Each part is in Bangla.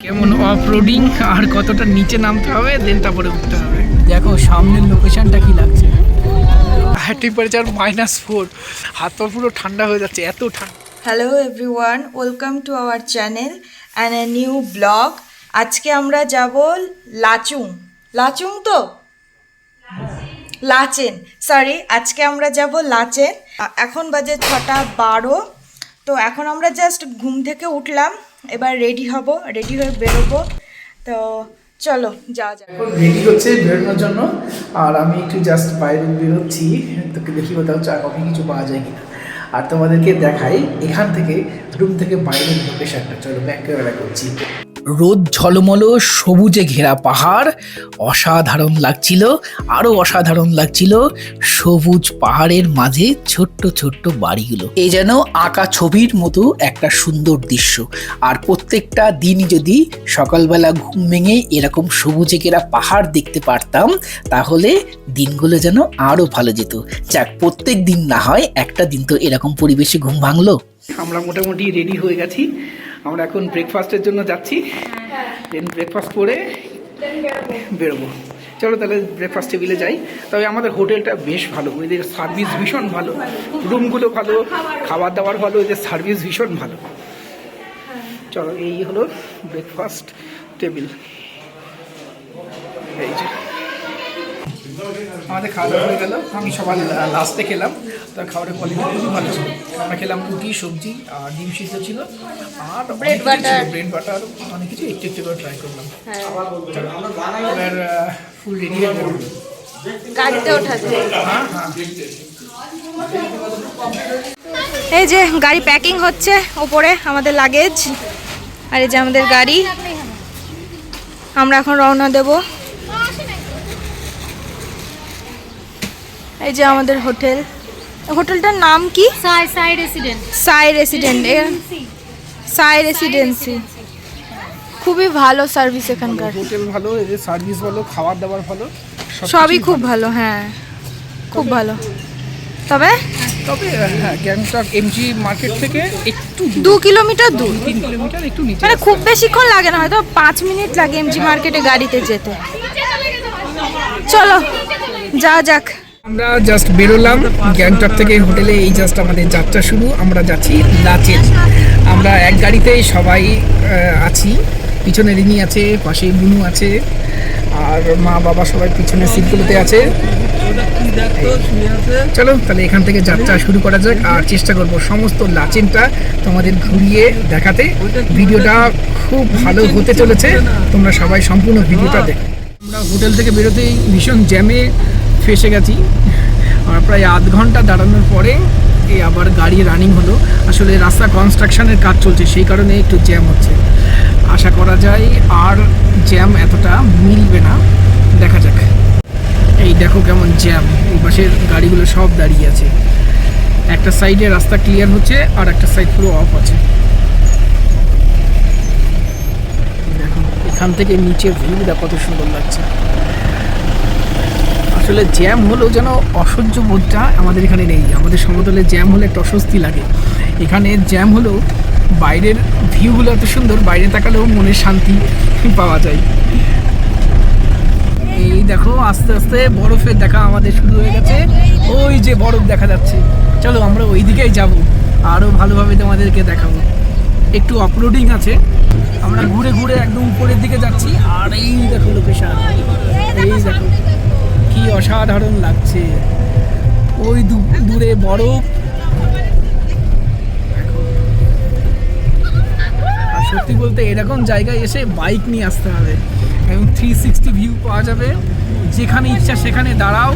কেমন অফ রোডিং আর কতটা নিচে নামতে হবে দেন তারপরে উঠতে হবে। দেখো সামনের লোকেশনটা কি লাগছে, টেম্পারেচার -4, হাত পা পুরো ঠান্ডা হয়ে যাচ্ছে, এত ঠান্ডা। Hello everyone, welcome to our channel and a new blog. আজকে আমরা যাব লাচুং। লাচুং তো লাচেন, সরি, আজকে আমরা যাব লাচেন। এখন বাজে 6:12। তো এখন আমরা জাস্ট ঘুম থেকে উঠলাম, এবার রেডি হব, রেডি হয়ে বেরোবো। তো চলো যাওয়া যাক। এখন রেডি হচ্ছে বেরোনোর জন্য, আর আমি একটু জাস্ট বাইরে বেরোচ্ছি, তোকে দেখি কোথাও চা কফি কিছু পাওয়া যায় কিনা, আর তোমাদেরকে দেখাই এখান থেকে রুম থেকে বাইরের লোকেশনটা। চলো ব্যাক ক্যামেরা করছি। রোদ ঝলমলো সবুজে ঘেরা পাহাড় অসাধারণ লাগছিল, আরো অসাধারণ লাগছিল সবুজ পাহাড়ের মাঝে ছোট্ট ছোট্ট বাড়িগুলো। এই যেন আঁকা ছবির মতো একটা সুন্দর দৃশ্য। আর প্রত্যেকটা দিনই যদি সকালবেলা ঘুম ভেঙে এরকম সবুজে ঘেরা পাহাড় দেখতে পারতাম, তাহলে দিনগুলো যেন আরো ভালো যেত। যাক, প্রত্যেক দিন না হয়, একটা দিন তো এরকম পরিবেশে ঘুম ভাঙলো। আমরা মোটামুটি রেডি হয়ে গেছি, আমরা এখন ব্রেকফাস্টের জন্য যাচ্ছি, দেন ব্রেকফাস্ট করে বেরোবো। চলো তাহলে ব্রেকফাস্ট টেবিলে যাই। তবে আমাদের হোটেলটা বেশ ভালো, এদের সার্ভিস ভীষণ ভালো, রুমগুলো ভালো, খাবার দাবার ভালো, এদের সার্ভিস ভীষণ ভালো। চলো, এই হলো ব্রেকফাস্ট টেবিল। এই যে আমাদের খাওয়া দাওয়া হয়ে গেল, আমি সবার লাস্টে খেলাম, তার খাবারের কোয়ালিটি খুবই ভালো ছিল। আমরা খেলাম রুটি, সবজি আর ডিম সিদ্ধ ছিল, আর ব্রেড বাটার অনেক কিছু একটু একটু করে ট্রাই করলাম। এবার ফুল রেডি হয়ে গেল, গাড়িতে ওঠা যায়। হ্যাঁ হ্যাঁ। এই যে গাড়ি প্যাকিং হচ্ছে, ওপরে আমাদের লাগেজ, আর এই যে আমাদের গাড়ি। আমরা এখন রওনা দেব। এই যে আমাদের হোটেল, হোটেলটার নাম কি? সাই রেসিডেন্ট। সাই রেসিডেন্ট, সাই রেসিডেন্সি। খুবই ভালো সার্ভিস এখানকার, হোটেল ভালো, এদের সার্ভিস ভালো, খাবার দাবার ভালো, সবই খুব ভালো। হ্যাঁ, খুব ভালো। তবে হ্যাঁ, গ্যাংটক এমজি মার্কেট থেকে একটু 2 কিলোমিটার দূর, 3 কিলোমিটার একটু নিচে, মানে খুব বেশিক্ষণ লাগে না, হয়তো 5 মিনিট লাগে এমজি মার্কেটে গাড়িতে যেতে। চলো যাওয়া যাক। আমরা জাস্ট বেরোলাম গ্যাংটক থেকে হোটেলে, এই জাস্ট আমাদের যাত্রা শুরু। আমরা যাচ্ছি লাচেন। আমরা এক গাড়িতেই সবাই আছি, পিছনে রিনি আছে, পাশে বুনু আছে, আর মা বাবা সবাই পিছনের সিটগুলোতে আছে। চলো তাহলে এখান থেকে যাত্রা শুরু করা যাক, আর চেষ্টা করব সমস্ত লাচেনটা তোমাদের ঘুরিয়ে দেখাতে। ভিডিওটা খুব ভালো হতে চলেছে, তোমরা সবাই সম্পূর্ণ ভিডিওটা দেখো। আমরা হোটেল থেকে বেরোতেই ভীষণ জ্যামে ফেসে গেছি, আমরা প্রায় আধ ঘন্টা দাঁড়ানোর পরে এই আবার গাড়ি রানিং হলো। আসলে রাস্তা কনস্ট্রাকশনের কাজ চলছে, সেই কারণে একটু জ্যাম হচ্ছে। আশা করা যায় আর জ্যাম এতটা মিলবে না, দেখা যাক। এই দেখো কেমন জ্যাম, এই পাশের গাড়িগুলো সব দাঁড়িয়ে আছে। একটা সাইডে রাস্তা ক্লিয়ার হচ্ছে, আর একটা সাইড পুরো অফ আছে। দেখো এখান থেকে নিচের ভিউটা কত সুন্দর লাগছে। আসলে জ্যাম হলো যেন অসহ্য বোধটা আমাদের এখানে নেই। আমাদের সমতলে জ্যাম হলে একটা অস্বস্তি লাগে, এখানে জ্যাম হলো বাইরের ভিউগুলো এত সুন্দর, বাইরে তাকালেও মনের শান্তি পাওয়া যায়। এই দেখো আস্তে আস্তে বরফের দেখা আমাদের শুরু হয়ে গেছে, ওই যে বরফ দেখা যাচ্ছে। চলো আমরা ওই দিকেই যাব, আরও ভালোভাবে তোমাদেরকে দেখাবো। একটু অফরোডিং আছে, আমরা ঘুরে ঘুরে একদম উপরের দিকে যাচ্ছি। আর এই দেখো লোকেশন, এই দেখো কি অসাধারণ লাগছে, ওই দূরে বরফ। আর সত্যি বলতে এরকম জায়গায় এসে বাইক নিয়ে আসতে হবে, এবং 360 ভিউ পাওয়া যাবে, যেখানে ইচ্ছা সেখানে দাঁড়াও,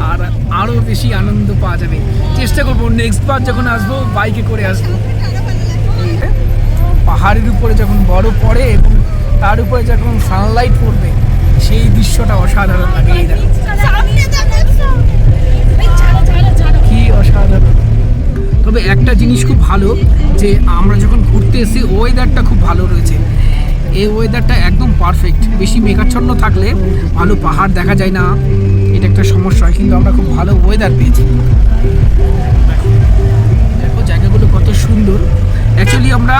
আর আরও বেশি আনন্দ পাওয়া যাবে। চেষ্টা করবো নেক্সট বার যখন আসবো বাইকে করে আসবো। পাহাড়ের উপরে যখন বরফ পড়ে এবং তার উপরে যখন সানলাইট পড়বে, সেই দৃশ্যটা অসাধারণ লাগে। এই দেখো কি অসাধারণ। তবে একটা জিনিস খুব ভালো, যে আমরা যখন ঘুরতে এসেছি ওয়েদারটা খুব ভালো রয়েছে। এই ওয়েদারটা একদম পারফেক্ট, বেশি মেঘাচ্ছন্ন থাকলে ভালো পাহাড় দেখা যায় না, এটা একটা সমস্যা হয়, কিন্তু আমরা খুব ভালো ওয়েদার পেয়েছি। দেখো জায়গাগুলো কত সুন্দর। অ্যাকচুয়ালি আমরা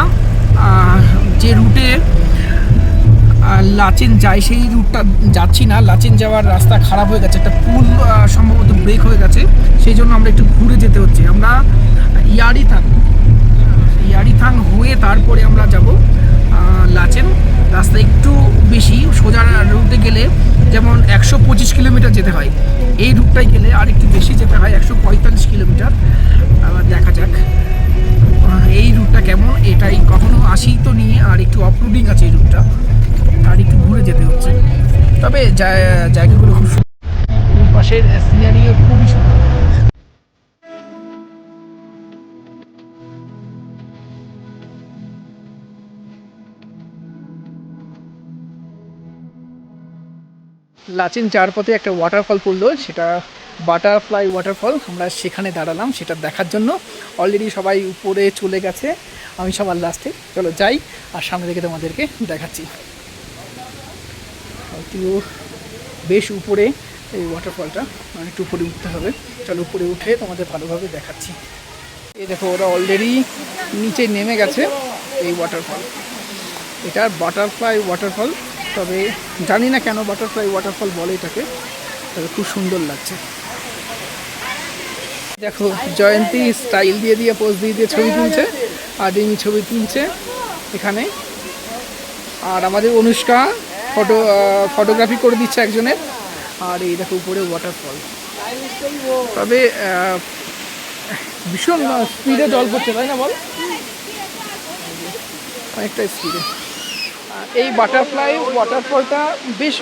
যে রুটে লাচেন যায় সেই রুটটা যাচ্ছি না, লাচেন যাওয়ার রাস্তা খারাপ হয়ে গেছে, একটা পুল সম্ভবত ব্রেক হয়ে গেছে, সেই জন্য আমরা একটু ঘুরে যেতে হচ্ছে। আমরা ইয়ারিথাং হয়ে তারপরে আমরা যাব লাচেন। রাস্তা একটু বেশি, সোজা রুটে গেলে যেমন 125 কিলোমিটার যেতে হয়, এই রুটটাই গেলে আর একটু বেশি যেতে হয়, 145 কিলোমিটার। আবার দেখা যাক এই রুটটা কেমন, এটাই কখনো আসি তো নিয়ে, আর একটু অফরোডিং আছে এই রুটটা, আর একটু ঘুরে যেতে হচ্ছে। তবে জায়গাগুলো খুব সুন্দর, পাশের সিনারিও খুবই সুন্দর। লাচেন যাওয়ার পথে একটা ওয়াটারফল পড়লো, সেটা বাটারফ্লাই ওয়াটারফল। আমরা সেখানে দাঁড়ালাম সেটা দেখার জন্য। অলরেডি সবাই উপরে চলে গেছে, আমি সবার লাস্টে। চলো যাই, আর সামনে থেকে তোমাদেরকে দেখাচ্ছি। একটু বেশ উপরে এই ওয়াটারফলটা, একটু উপরে উঠতে হবে। চলো উপরে উঠে তোমাদের ভালোভাবে দেখাচ্ছি। এই দেখো ওরা অলরেডি নিচে নেমে গেছে। এই ওয়াটারফল, এটা বাটারফ্লাই ওয়াটারফল, তবে জানি না কেন বাটারফ্লাই ওয়াটারফল বলে এটাকে, তবে খুব সুন্দর লাগছে। দেখো জয়ন্তী স্টাইল দিয়ে দিয়ে পোজ দিয়ে দিয়ে ছবি তুলছে, আর ডিমি ছবি তুলছে এখানে। আর আমাদের অনুষ্কা ফটোগ্রাফি করে দিচ্ছে একজনের। আর এই দেখো উপরে ওয়াটারফল, তবে ভীষণ স্পিডে জল পড়ছে, তাই না বল? অনেকটা স্পিডে। এই বাটারফ্লাই ওয়াটারফলটা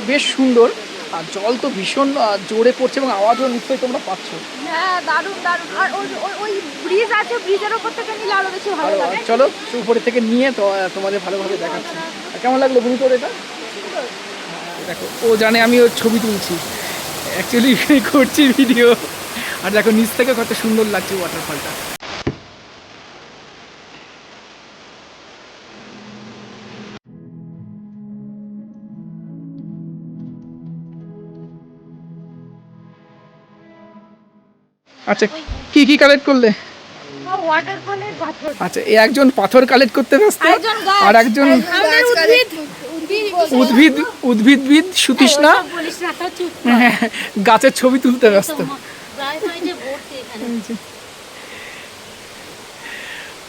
বেশ সুন্দর, আর জল তো ভীষণ জোরে পড়ছে এবং আওয়াজও নিশ্চয়ই তোমরা পাচ্ছ। হ্যাঁ দারুণ দারুণ। আর ওই ব্রিজ আছে, ব্রিজের ওপর থেকে নিলে আরো বেশি ভালো লাগে। চলো উপরে থেকে নিয়ে তো তোমাদের ভালোভাবে দেখাচ্ছি। কেমন লাগলো বুঝি তোর এটা? দেখো ও জানে আমি ওর ছবি তুলছি, অ্যাকচুয়ালি করছি ভিডিও। আর দেখো নিচ থেকে কত সুন্দর লাগছে ওয়াটারফলটা। আচ্ছা কি কি কালেক্ট করলে? ওয়াটারফলের পাথর। আচ্ছা এই একজন পাথর কালেক্ট করতে ব্যস্ত, আর একজন উদ্ভিদবিদ সুতৃষ্ণা গাছের ছবি তুলতে ব্যস্ত।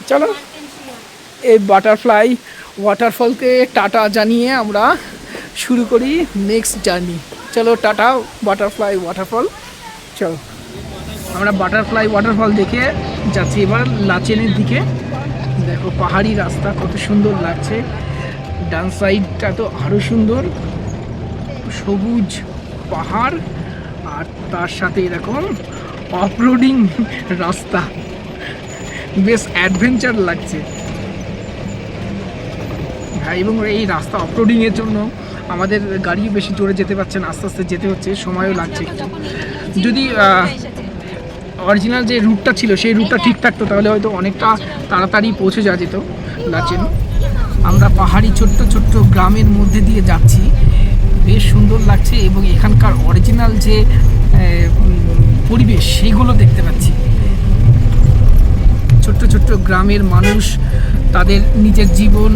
চলো এই বাটারফ্লাই ওয়াটারফলকে টাটা জানিয়ে আমরা শুরু করি নেক্সট জার্নি। চলো টাটা বাটারফ্লাই ওয়াটারফল। চলো আমরা বাটারফ্লাই ওয়াটারফল দেখে যাচ্ছি এবার লাচেনের দিকে। দেখো পাহাড়ি রাস্তা কত সুন্দর লাগছে, ডান সাইডটা তো আরও সুন্দর, সবুজ পাহাড়, আর তার সাথে এরকম অফরোডিং রাস্তা, বেশ অ্যাডভেঞ্চার লাগছে। হ্যাঁ, এবং এই রাস্তা অফরোডিংয়ের জন্য আমাদের গাড়িও বেশি জোরে যেতে পারছে না, আস্তে আস্তে যেতে হচ্ছে, সময়ও লাগছে একটু। যদি অরিজিনাল যে রুটটা ছিল সেই রুটটা ঠিক থাকতো তাহলে হয়তো অনেকটা তাড়াতাড়ি পৌঁছে যাওয়া যেত লাচেন। আমরা পাহাড়ি ছোট্ট ছোট্ট গ্রামের মধ্যে দিয়ে যাচ্ছি, বেশ সুন্দর লাগছে, এবং এখানকার অরিজিনাল যে পরিবেশ সেইগুলো দেখতে পাচ্ছি। ছোট্ট ছোট্ট গ্রামের মানুষ তাদের নিজের জীবন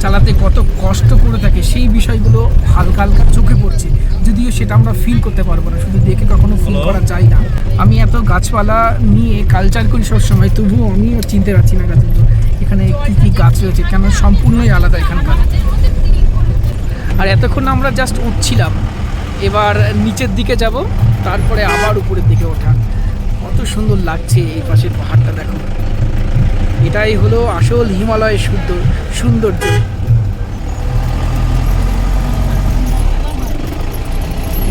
চালাতে কত কষ্ট করে থাকে সেই বিষয়গুলো হালকা হালকা চোখে পড়ছে, যদিও সেটা আমরা ফিল করতে পারবো না, শুধু দেখে কখনো ফিল করা যায় না। আমি এত গাছপালা নিয়ে কালচার করি সবসময়, তবুও আমিও চিনতে পারছি না গাছগুলো এখানে কী কী গাছ রয়েছে, কেন সম্পূর্ণই আলাদা এখানকার। আর এতক্ষণ আমরা জাস্ট উঠছিলাম, এবার নিচের দিকে যাব, তারপরে আবার উপরের দিকে ওঠা। কত সুন্দর লাগছে এই পাশের পাহাড়টা, দেখো এটাই হলো আসল হিমালয়ের সৌন্দর্য।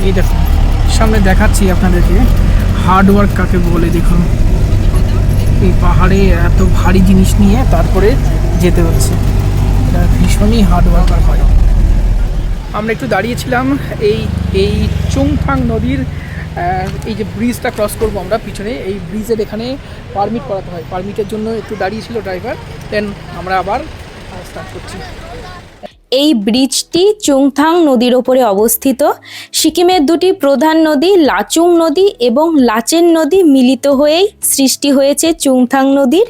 এই দেখো সামনে দেখাচ্ছি আপনাদেরকে হার্ডওয়ার্ক কাকে বলে। দেখুন এই পাহাড়ে এত ভারী জিনিস নিয়ে তারপরে যেতে হচ্ছে, এটা ভীষণই হার্ডওয়ার্কার হয়। আমরা একটু দাঁড়িয়েছিলাম এই চুংথাং নদীর এই যে ব্রিজটা ক্রস করবো আমরা পিছনে, এই ব্রিজের এখানে পারমিট করাতে হয়, পারমিটের জন্য একটু দাঁড়িয়েছিল ড্রাইভার, দেন আমরা আবার স্টার্ট করছি। এই ব্রিজটি চুংথাং নদীর ওপরে অবস্থিত। সিকিমের দুটি প্রধান নদী লাচুং নদী এবং লাচেন নদী মিলিত হয়েই সৃষ্টি হয়েছে চুংথাং নদীর,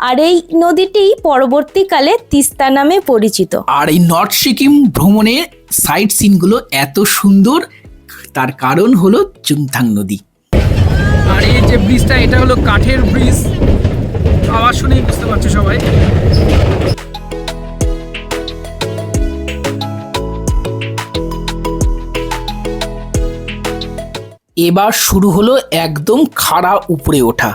আর এই নদীটি পরবর্তীকালে তিস্তা নামে পরিচিত। আর এই নর্থ সিকিম ভ্রমণের সাইট সিনগুলো এত সুন্দর, তার কারণ হলো চুংথাং নদী। আর এই যে ব্রিজটা, এটা হলো কাঠের ব্রিজ, আওয়াজ শুনেই বুঝতে পারছো সবাই। এবার শুরু হলো একদম খাড়া উপরে ওঠা।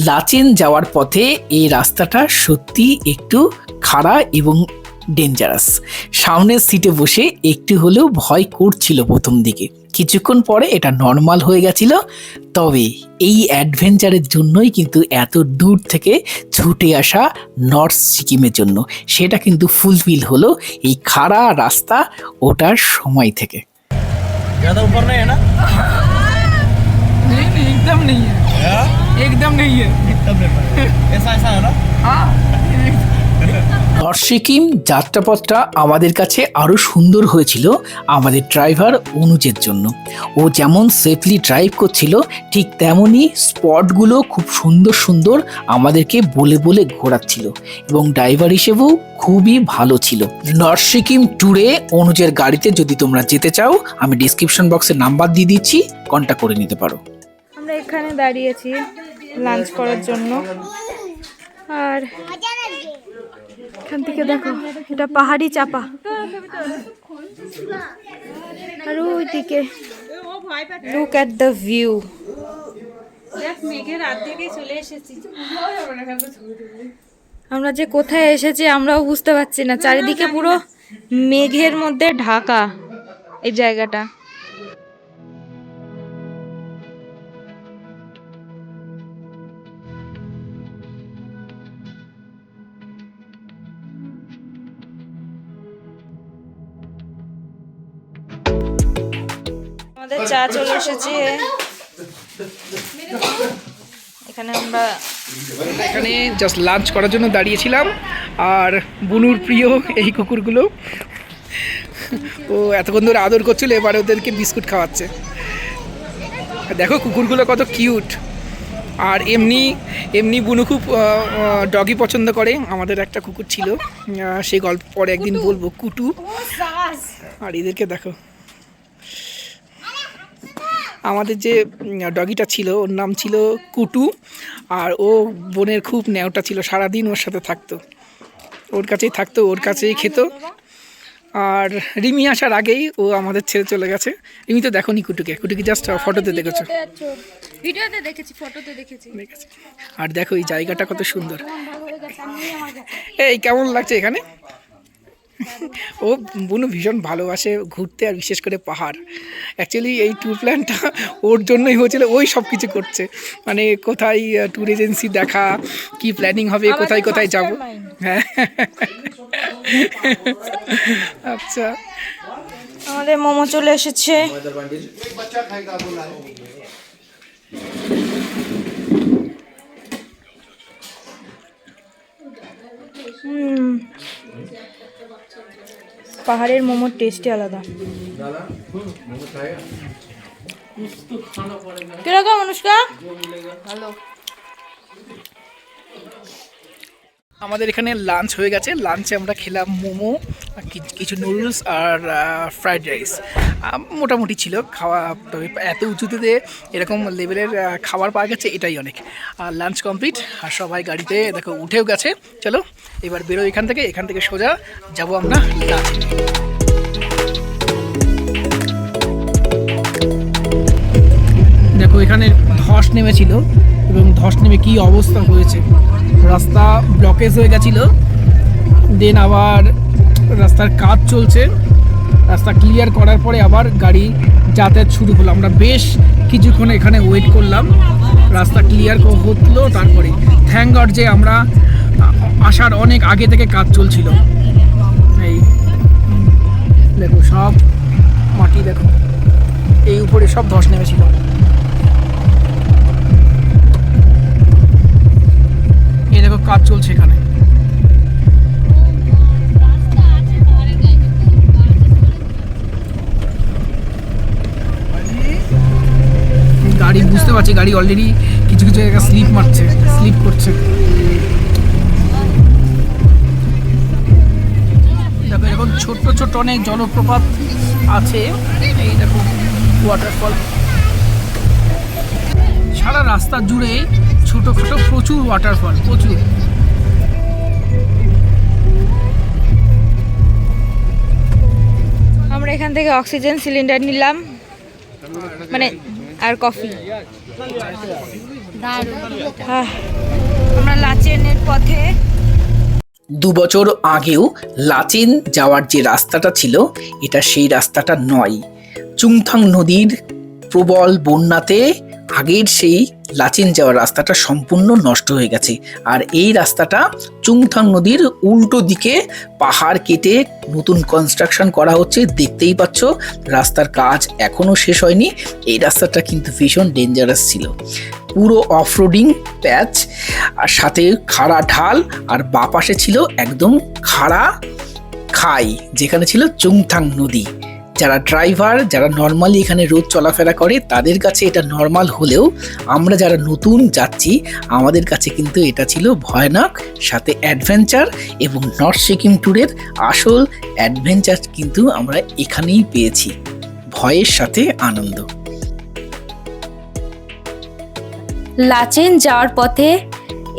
লাচেন যাওয়ার পথে এই রাস্তাটা সত্যি একটু খাড়া এবং ডেঞ্জারাস। সামনের সিটে বসে একটু হলেও ভয় করছিল প্রথম দিকে, কিছুক্ষণ পরে এটা নর্মাল হয়ে গেছিল। তবে এই অ্যাডভেঞ্চারের জন্যই কিন্তু এত দূর থেকে ছুটে আসা নর্থ সিকিমের জন্য, সেটা কিন্তু ফুলফিল হলো এই খাড়া রাস্তা ওঠার সময় থেকে। एकदम नहीं है, एकदम नहीं है, ऐसा है ना। हाँ, নর্থ সিকিম যাত্রাপথটা আমাদের কাছে আরও সুন্দর হয়েছিল আমাদের ড্রাইভার অনুজের জন্য। ও যেমন সেফলি ড্রাইভ করছিল, ঠিক তেমনই স্পটগুলো খুব সুন্দর সুন্দর আমাদেরকে বলে বলে ঘোরাচ্ছিল, এবং ড্রাইভার হিসেবেও খুবই ভালো ছিল। নর্থ সিকিম ট্যুরে অনুজের গাড়িতে যদি তোমরা যেতে চাও, আমি ডিসক্রিপশন বক্সে নাম্বার দিয়ে দিচ্ছি, কন্ট্যাক্ট করে নিতে পারো। আমরা এখানে দাঁড়িয়েছি লাঞ্চ করার জন্য, আর এখান থেকে দেখো এটা পাহাড়ি চাপা, আর ওইদিকে লুক অ্যাট দ্য ভিউ। আমরা যে কোথায় এসেছি আমরাও বুঝতে পারছি না, চারিদিকে পুরো মেঘের মধ্যে ঢাকা এই জায়গাটা। আমাদের চা চলে এসেছে, এখানে আমরা এখানে জাস্ট লাঞ্চ করার জন্য দাঁড়িয়েছিলাম। আর বুনুর প্রিয় এই কুকুরগুলো, ও এতক্ষণ ধরে আদর করছিল, এবার ওদেরকে বিস্কুট খাওয়াচ্ছে। দেখো কুকুরগুলো কত কিউট। আর এমনি এমনি বুনু খুব ডগি পছন্দ করে। আমাদের একটা কুকুর ছিল, সেই গল্প পরে একদিন বলবো, কুটু। আর এদেরকে দেখো, আমাদের যে ডগিটা ছিল ওর নাম ছিল কুটু, আর ও বোনের খুব ন্যাওটা ছিল, সারাদিন ওর সাথে থাকতো, ওর কাছেই থাকতো, ওর কাছেই খেত। আর রিমি আসার আগেই ও আমাদের ছেড়ে চলে গেছে। রিমি তো দেখোনি কুটুকে, কুটুকে জাস্ট ফটোতে দেখেছো, ভিডিওতে দেখেছি, ফটোতে দেখেছি। আর দেখো এই জায়গাটা কত সুন্দর। এই কেমন লাগছে এখানে? ও বুনু ভীষণ ভালোবাসে ঘুরতে, আর বিশেষ করে পাহাড়। অ্যাকচুয়ালি এই ট্যুর প্ল্যানটা ওর জন্যই হয়েছিল, ওই সব কিছু করছে, মানে কোথায় ট্যুর এজেন্সি দেখা, কি প্ল্যানিং হবে, কোথায় কোথায় যাব। হ্যাঁ, আচ্ছা, আমাদের মোমো চলে এসেছে। পাহাড়ের মোমোর টেস্টই আলাদা। কিরকম অনুষ্কা? ভালো। আমাদের এখানে লাঞ্চ হয়ে গেছে। লাঞ্চে আমরা খেলাম মোমো, কিছু নুডলস আর ফ্রাইড রাইস। মোটামুটি ছিল খাওয়া, তবে এত উঁচুতে এরকম লেভেলের খাবার পাওয়া গেছে, এটাই অনেক। আর লাঞ্চ কমপ্লিট, আর সবাই গাড়িতে দেখো উঠেও গেছে। চলো এবার বেরো এখান থেকে সোজা যাবো আমরা লাঞ্চ। দেখো এখানে ধস নেমেছিল, এবং ধস নেমে কী অবস্থা হয়েছে, রাস্তা ব্লকেজ হয়ে গেছিল। দেন আবার রাস্তার কাজ চলছে, রাস্তা ক্লিয়ার করার পরে আবার গাড়ি যাতায়াত শুরু হলো। আমরা বেশ কিছুক্ষণ এখানে ওয়েট করলাম, রাস্তা ক্লিয়ার হলো। তারপরে থ্যাঙ্ক গড যে আমরা আসার অনেক আগে থেকে কাজ চলছিল। এই দেখো সব মাটি, দেখো এই উপরে সব ধস নেমেছিল। এই দেখো কাজ চলছে এখানে। পাচ্ছি গাড়ি অলরেডি কিছু কিছু জায়গায় স্লিপ করছে। দেখো এখন ছোট্ট ছোট্ট অনেক জলপ্রপাত আছে, এই দেখো ওয়াটারফল। সারা রাস্তা জুড়ে ছোটোখাটো প্রচুর ওয়াটারফল, প্রচুর। আমরা এখান থেকে অক্সিজেন সিলিন্ডার নিলাম, মানে আর কফি। আমরা লাচেনের পথে। 2 বছর আগেও লাচেন যাওয়ার যে রাস্তাটা ছিল এটা সেই রাস্তাটা নয়। চুংথাং নদীর প্রবল বন্যাতে আগের সেই লাচেন যাওয়ার রাস্তাটা সম্পূর্ণ নষ্ট হয়ে গেছে। আর এই রাস্তাটা চুংথাং নদীর উল্টো দিকে পাহাড় কেটে নতুন কনস্ট্রাকশন করা হচ্ছে, দেখতেই পাচ্ছ। রাস্তার কাজ এখনও শেষ হয়নি। এই রাস্তাটা কিন্তু ভীষণ ডেঞ্জারাস ছিল, পুরো অফরোডিং প্যাচ, আর সাথে খাড়া ঢাল, আর বাঁ পাশে ছিল একদম খাড়া খাই, যেখানে ছিল চুংথাং নদী। যারা ড্রাইভার, যারা নর্মালি এখানে রোজ চলাফেরা করে, তাদের কাছে এটা নর্মাল হলেও আমরা যারা নতুন যাচ্ছি আমাদের কাছে কিন্তু এটা ছিল ভয়ানক। সাথে অ্যাডভেঞ্চার, এবং নর্থ সিকিম ট্যুরের আসল অ্যাডভেঞ্চার কিন্তু আমরা এখানেই পেয়েছি, ভয়ের সাথে আনন্দ। লাচেন যাওয়ার পথে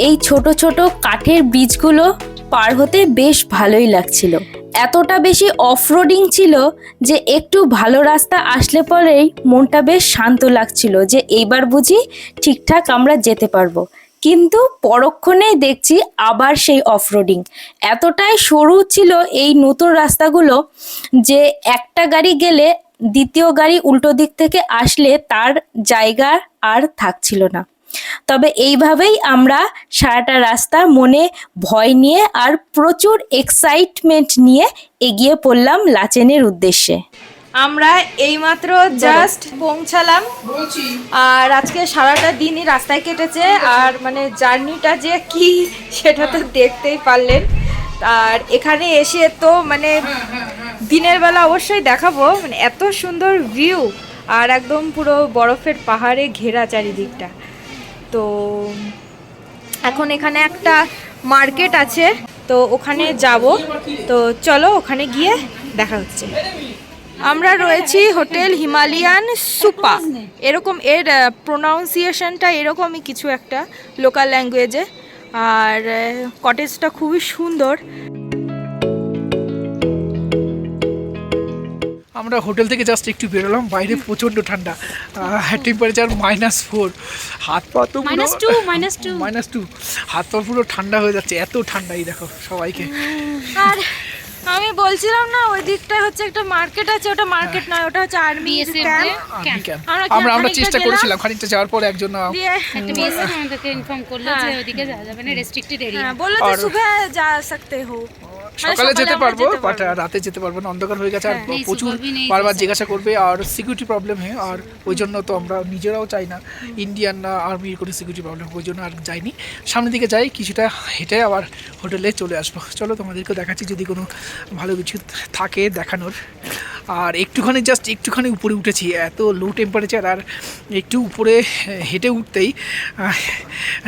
এই ছোট ছোট কাঠের ব্রিজগুলো পার হতে বেশ ভালোই লাগছিল। এতটা বেশি অফরোডিং ছিল যে একটু ভালো রাস্তা আসলে পরেই মনটা বেশ শান্ত লাগছিল যে এইবার বুঝি ঠিকঠাক আমরা যেতে পারবো। কিন্তু পরক্ষণেই দেখছি আবার সেই অফরোডিং। এতটাই সরু ছিল এই নতুন রাস্তাগুলো যে একটা গাড়ি গেলে দ্বিতীয় গাড়ি উল্টো দিক থেকে আসলে তার জায়গা আর থাকছিল না। তবে এইভাবেই আমরা সারাটা রাস্তা মনে ভয় নিয়ে আর প্রচুর এক্সাইটমেন্ট নিয়ে এগিয়ে পড়লাম লাচেনের উদ্দেশ্যে। আমরা এইমাত্র জাস্ট পৌঁছালাম, আর আজকে সারাটা দিনই রাস্তায় কেটেছে। আর মানে জার্নিটা যে কি সেটা তো দেখতেই পারলেন। আর এখানে এসে তো মানে দিনের বেলা অবশ্যই দেখাবো, মানে এত সুন্দর ভিউ, আর একদম পুরো বরফের পাহাড়ে ঘেরা চারিদিকটা। তো এখন এখানে একটা মার্কেট আছে, তো ওখানে যাব। তো চলো ওখানে গিয়ে দেখা হচ্ছে। আমরা রয়েছি হোটেল হিমালয়ান সুপা, এরকম এর প্রোনাউন্সিয়েশনটা এরকমই কিছু একটা লোকাল ল্যাঙ্গুয়েজে। আর কটেজটা খুবই সুন্দর। আমরা হোটেল থেকে জাস্ট একটু বেরোলাম, বাইরে প্রচণ্ড ঠান্ডা, টেম্পারেচার -4, হাত পা তো -2, হাত পা পুরো ঠান্ডা হয়ে যাচ্ছে, এত ঠান্ডাই দেখো সবাইকে। আর আমি বলছিলাম না ওই দিকটা হচ্ছে একটা মার্কেট আছে, ওটা মার্কেট নয়, ওটা হচ্ছে আর্মি ক্যাম্প। আমরা চেষ্টা করেছিলাম খানিকটা যাওয়ার পর একজন আমাদেরকে ইনফর্ম করলো যে ওদিকে যাওয়া যাবে না, রেস্ট্রিক্টেড এরিয়া। বললো যে সুবহ যা सकते हो, সকালে যেতে পারবো, বাট রাতে যেতে পারবো না, অন্ধকার হয়ে গেছে। আর প্রচুর বারবার জিজ্ঞাসা করবে, আর সিকিউরিটি প্রবলেম হয়। আর ওই জন্য তো আমরা নিজেরাও চাই না ইন্ডিয়ান আর্মির কোনো সিকিউরিটি প্রবলেম, ওই জন্য আর যাইনি। সামনের দিকে যাই, কিছুটা হেঁটে আবার হোটেলে চলে আসবো। চলো তোমাদেরকেও দেখাচ্ছি যদি কোনো ভালো কিছু থাকে দেখানোর। আর একটুখানি উপরে উঠেছি, এত লো টেম্পারেচার, আর একটু উপরে হেঁটে উঠতেই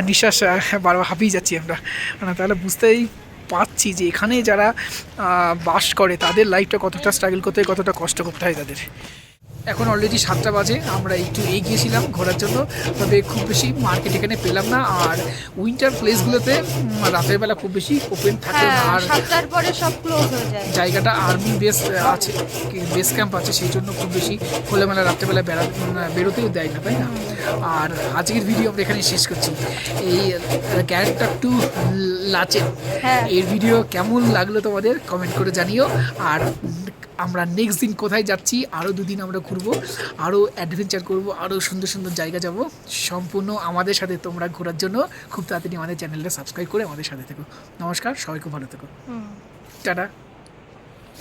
নিঃশ্বাস বারবার হাঁপিয়ে যাচ্ছি আমরা। তাহলে বুঝতেই পাচ্ছি যে এখানে যারা বাস করে তাদের লাইফটা কতটা স্ট্রাগল করতে হয়, কতটা কষ্ট করতে হয় তাদের। এখন অলরেডি 7টা বাজে, আমরা একটু এগিয়েছিলাম ঘোরার জন্য, তবে খুব বেশি মার্কেট এখানে পেলাম না। আর উইন্টার প্লেসগুলোতে রাতের বেলা খুব বেশি ওপেন থাকে না, আর 7টার পরে সব ক্লোজ হয়ে যায়। জায়গাটা আর্মি বেস ক্যাম্প আছে, সেই জন্য খুব বেশি খোলামেলা রাত্রেবেলা বেরোতেও দেয় না, তাই না? আর আজকের ভিডিও আমরা এখানে শেষ করছি। এই ক্যারেক্টার টু লাচেন, এর ভিডিও কেমন লাগলো তোমাদের কমেন্ট করে জানিও। আর আমরা নেক্সট দিন কোথায় যাচ্ছি, আরও 2 দিন আমরা ঘুরবো, আরও অ্যাডভেঞ্চার করব, আরও সুন্দর সুন্দর জায়গা যাব। সম্পূর্ণ আমাদের সাথে তোমরা ঘোরার জন্য খুব তাড়াতাড়ি আমাদের চ্যানেলটা সাবস্ক্রাইব করে আমাদের সাথে থেকো। নমস্কার, সবাইকে ভালো থেকো, টাটা।